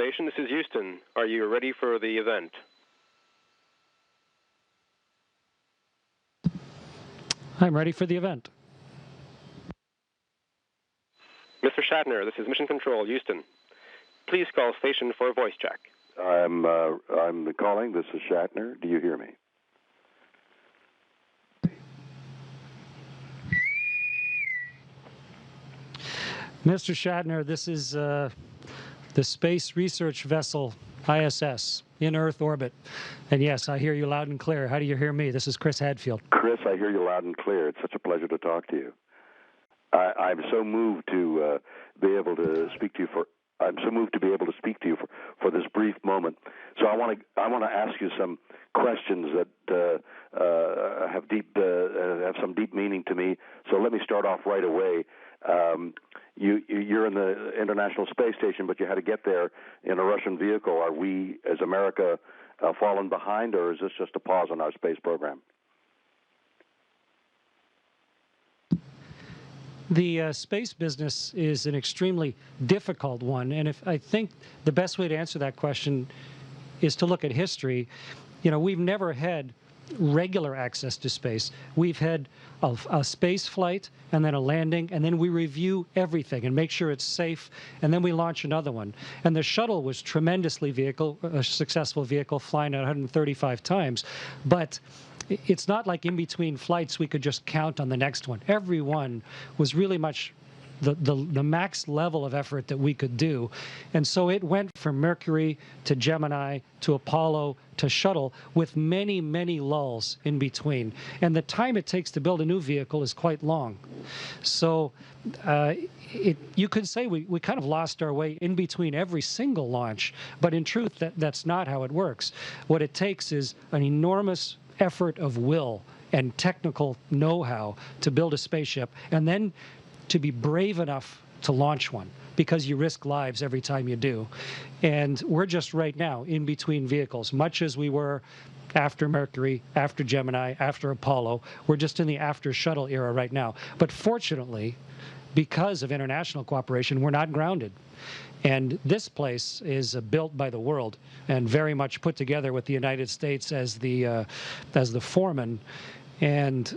station, this is Houston. Are you ready for the event? I'm ready for the event. Mr. Shatner, this is Mission Control, Houston. Please call station for a voice check. I'm calling. This is Shatner. Do you hear me? Mr. Shatner, this is the Space Research Vessel, ISS, in Earth orbit. And yes, I hear you loud and clear. How do you hear me? This is Chris Hadfield. Chris, I hear you loud and clear. It's such a pleasure to talk to you. I'm so moved to be able to speak to you for this brief moment. So I want to ask you some questions that have some deep meaning to me. So let me start off right away. You're in the International Space Station, but you had to get there in a Russian vehicle. Are we, as America, fallen behind, or is this just a pause on our space program? The space business is an extremely difficult one, and I think the best way to answer that question is to look at history. You know, we've never had regular access to space. We've had a space flight and then a landing, and then we review everything and make sure it's safe, and then we launch another one. And the shuttle was tremendously a successful vehicle, flying 135 times. But it's not like in between flights we could just count on the next one. Every one was really much the max level of effort that we could do. And so it went from Mercury to Gemini to Apollo to shuttle with many, many lulls in between. And the time it takes to build a new vehicle is quite long. So you could say we kind of lost our way in between every single launch, but in truth, that's not how it works. What it takes is an enormous effort of will and technical know-how to build a spaceship, and then to be brave enough to launch one, because you risk lives every time you do. And we're just right now in between vehicles, much as we were after Mercury, after Gemini, after Apollo. We're just in the after shuttle era right now. But fortunately, because of international cooperation, we're not grounded. And this place is built by the world and very much put together with the United States as the foreman. And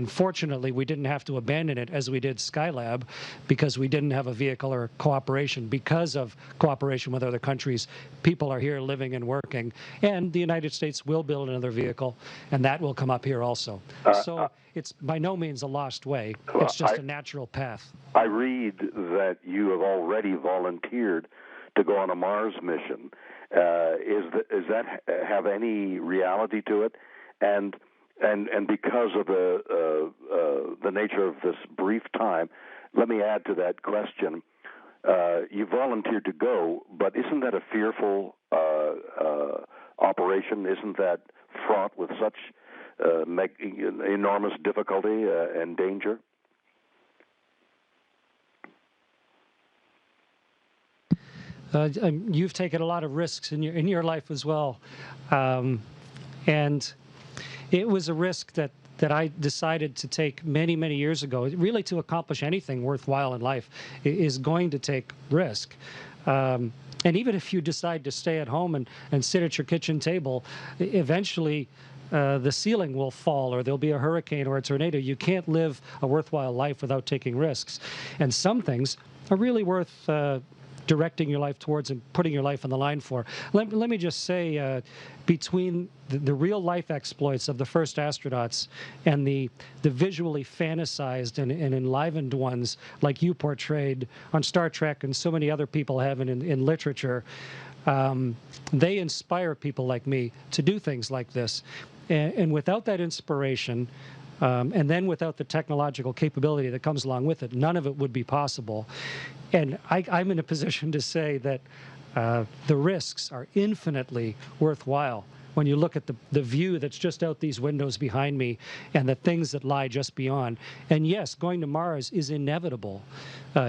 fortunately, we didn't have to abandon it as we did Skylab, because we didn't have a vehicle or cooperation. Because of cooperation with other countries, people are here living and working. And the United States will build another vehicle, and that will come up here also. So it's by no means a lost way. It's just a natural path. I read that you have already volunteered to go on a Mars mission. Is that have any reality to it? And because of the nature of this brief time, let me add to that question. You volunteered to go, but isn't that a fearful operation? Isn't that fraught with such enormous difficulty and danger? You've taken a lot of risks in your life as well, and it was a risk that I decided to take many, many years ago. Really, to accomplish anything worthwhile in life is going to take risk. And even if you decide to stay at home and sit at your kitchen table, eventually the ceiling will fall, or there'll be a hurricane or a tornado. You can't live a worthwhile life without taking risks. And some things are really worth directing your life towards and putting your life on the line for. Let me just say, between the real life exploits of the first astronauts and the visually fantasized and enlivened ones like you portrayed on Star Trek and so many other people have in literature, they inspire people like me to do things like this. And without that inspiration, and then without the technological capability that comes along with it, none of it would be possible. And I'm in a position to say that the risks are infinitely worthwhile when you look at the view that's just out these windows behind me and the things that lie just beyond. And yes, going to Mars is inevitable,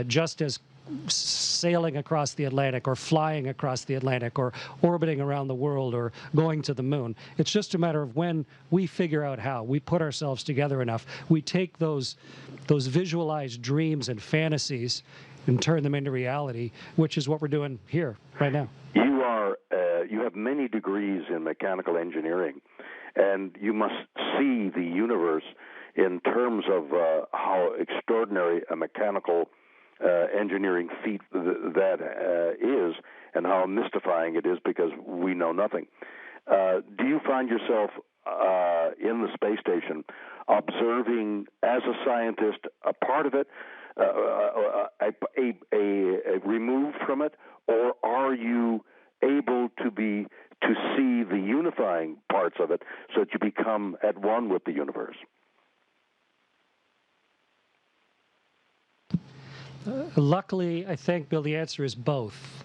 just as sailing across the Atlantic or flying across the Atlantic or orbiting around the world or going to the moon. It's just a matter of when we figure out how. We put ourselves together enough. We take those visualized dreams and fantasies, and turn them into reality, which is what we're doing here right now. You have many degrees in mechanical engineering, and you must see the universe in terms of how extraordinary a mechanical engineering feat that is, and how mystifying it is because we know nothing. Do you find yourself in the space station observing, as a scientist, a part of it, removed from it, or are you able to see the unifying parts of it so that you become at one with the universe? Luckily, I think, Bill, the answer is both.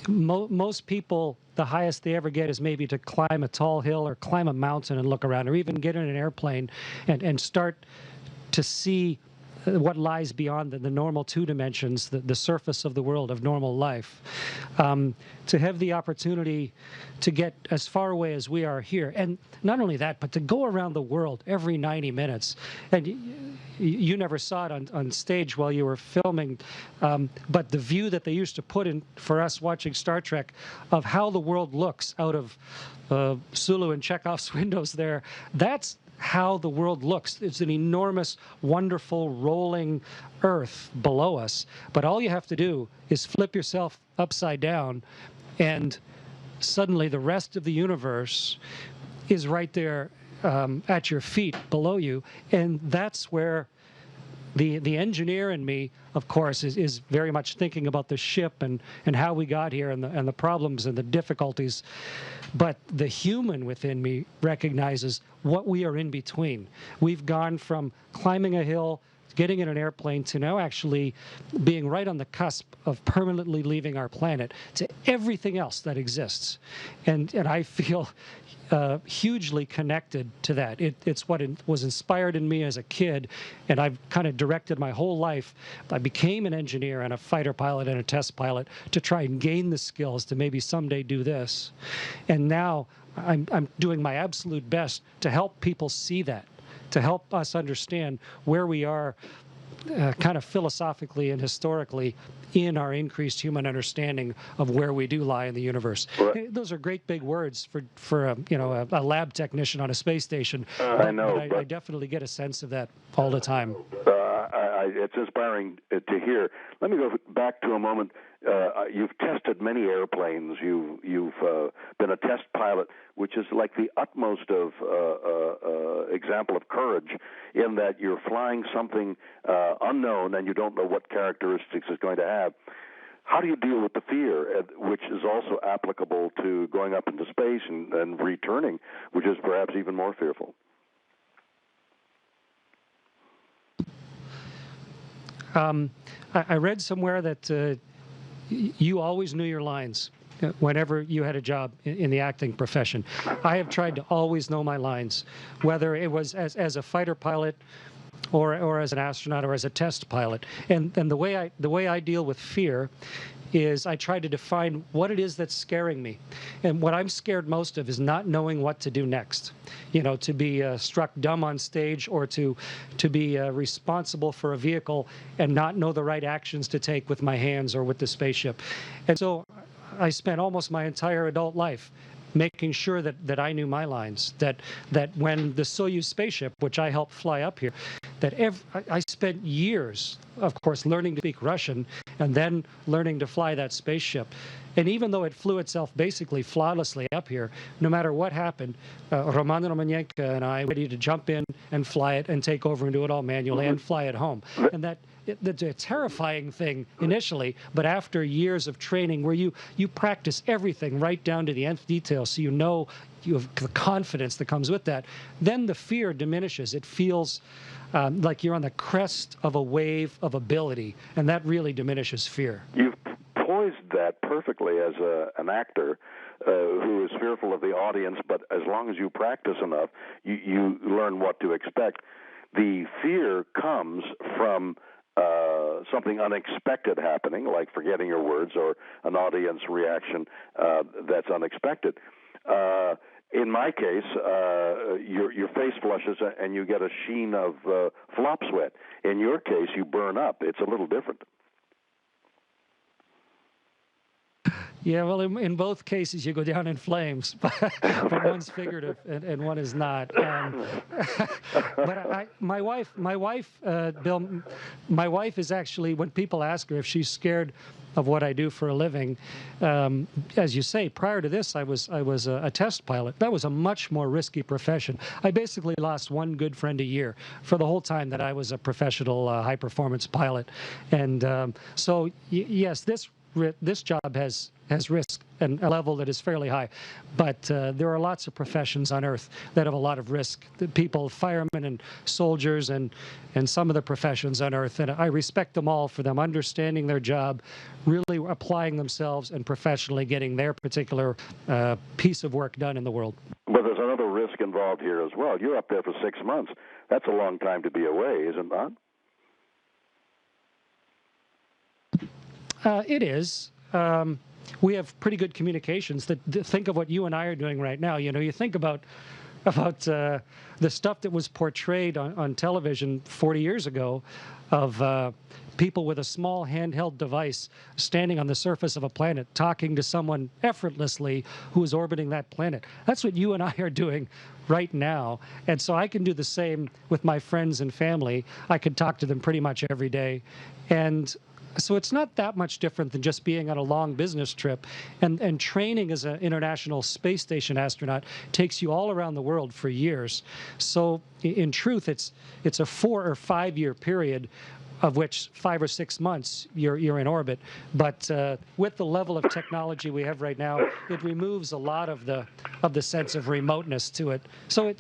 Most people, the highest they ever get is maybe to climb a tall hill or climb a mountain and look around, or even get in an airplane and start to see what lies beyond the normal two dimensions, the surface of the world of normal life. To have the opportunity to get as far away as we are here, and not only that, but to go around the world every 90 minutes. And you never saw it on stage while you were filming, but the view that they used to put in for us watching Star Trek of how the world looks out of Sulu and Chekhov's windows there, that's how the world looks. It's an enormous, wonderful, rolling earth below us. But all you have to do is flip yourself upside down, and suddenly the rest of the universe is right there at your feet below you. And that's where the engineer in me, of course, is very much thinking about the ship and how we got here and the problems and the difficulties. But the human within me recognizes what we are in between. We've gone from climbing a hill, getting in an airplane, to now actually being right on the cusp of permanently leaving our planet, to everything else that exists. And I feel hugely connected to that. It's what was inspired in me as a kid, and I've kind of directed my whole life. I became an engineer and a fighter pilot and a test pilot to try and gain the skills to maybe someday do this. And now I'm doing my absolute best to help people see that, to help us understand where we are kind of philosophically and historically in our increased human understanding of where we do lie in the universe. Right. Those are great big words for a lab technician on a space station. I know, but I definitely get a sense of that all the time. It's inspiring to hear. Let me go back to a moment. You've tested many airplanes. You've been a test pilot, which is like the utmost of example of courage, in that you're flying something unknown and you don't know what characteristics it's going to have. How do you deal with the fear, which is also applicable to going up into space and returning, which is perhaps even more fearful? I read somewhere that you always knew your lines whenever you had a job in the acting profession. I have tried to always know my lines, whether it was as a fighter pilot or as an astronaut or as a test pilot. And the way I deal with fear is I try to define what it is that's scaring me. And what I'm scared most of is not knowing what to do next. You know, to be struck dumb on stage, or to be responsible for a vehicle and not know the right actions to take with my hands or with the spaceship. And so I spent almost my entire adult life making sure that I knew my lines, that when the Soyuz spaceship, which I helped fly up here, I spent years, of course, learning to speak Russian and then learning to fly that spaceship. And even though it flew itself basically flawlessly up here, no matter what happened, Roman Romanenko and I were ready to jump in and fly it and take over and do it all manually and fly it home. And that's a terrifying thing initially, but after years of training where you practice everything right down to the nth detail, so you know you have the confidence that comes with that, then the fear diminishes. It feels like you're on the crest of a wave of ability, and that really diminishes fear. You've poised that perfectly as an actor who is fearful of the audience, but as long as you practice enough, you learn what to expect. The fear comes from something unexpected happening, like forgetting your words or an audience reaction that's unexpected. In my case, your face flushes and you get a sheen of flop sweat. In your case, you burn up. It's a little different. Yeah, well, in both cases, you go down in flames, but one's figurative and one is not. But my wife, Bill, my wife is actually, when people ask her if she's scared of what I do for a living, as you say, prior to this, I was a test pilot. That was a much more risky profession. I basically lost one good friend a year for the whole time that I was a professional high-performance pilot. And so, yes, this job has risk and a level that is fairly high, but there are lots of professions on Earth that have a lot of risk. The people, firemen and soldiers, and some of the professions on Earth, and I respect them all for them understanding their job, really applying themselves, and professionally getting their particular piece of work done in the world. But there's another risk involved here as well. You're up there for 6 months. That's a long time to be away, is it not? It is. We have pretty good communications. Think of what you and I are doing right now. You know, you think about the stuff that was portrayed on television 40 years ago of people with a small handheld device standing on the surface of a planet talking to someone effortlessly who is orbiting that planet. That's what you and I are doing right now. And so I can do the same with my friends and family. I can talk to them pretty much every day. And so it's not that much different than just being on a long business trip. And training as an International Space Station astronaut takes you all around the world for years. So in truth, it's a 4 or 5 year period, of which 5 or 6 months you're in orbit. But with the level of technology we have right now, it removes a lot of the sense of remoteness to it. So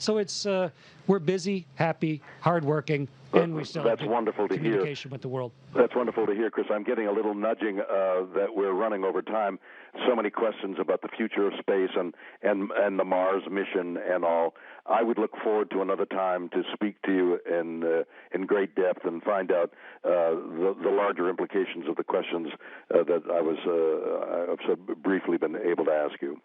we're busy, happy, hardworking, and we still have good communication with the world. That's wonderful to hear, Chris. I'm getting a little nudging that we're running over time. So many questions about the future of space and the Mars mission and all. I would look forward to another time to speak to you in great depth and find out the larger implications of the questions that I've so briefly been able to ask you.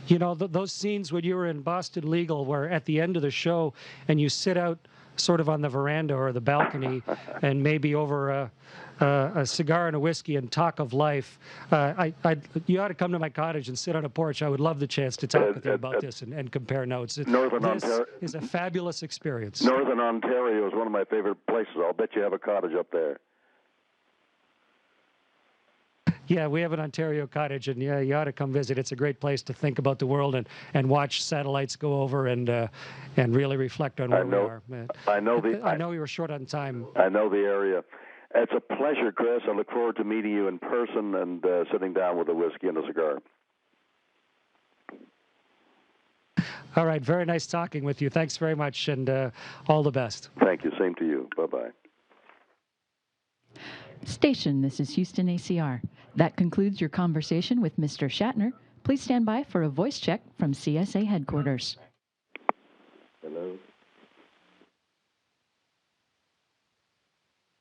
You know, those scenes when you were in Boston Legal where at the end of the show and you sit out sort of on the veranda or the balcony and maybe over a cigar and a whiskey and talk of life, you ought to come to my cottage and sit on a porch. I would love the chance to talk with you about this and compare notes. This is a fabulous experience. Northern Ontario is one of my favorite places. I'll bet you have a cottage up there. Yeah, we have an Ontario cottage, and yeah, you ought to come visit. It's a great place to think about the world and watch satellites go over and really reflect on where we are. I know we were short on time. I know the area. It's a pleasure, Chris. I look forward to meeting you in person and sitting down with a whiskey and a cigar. All right, very nice talking with you. Thanks very much, and all the best. Thank you. Same to you. Bye-bye. Station, this is Houston ACR. That concludes your conversation with Mr. Shatner. Please stand by for a voice check from CSA headquarters.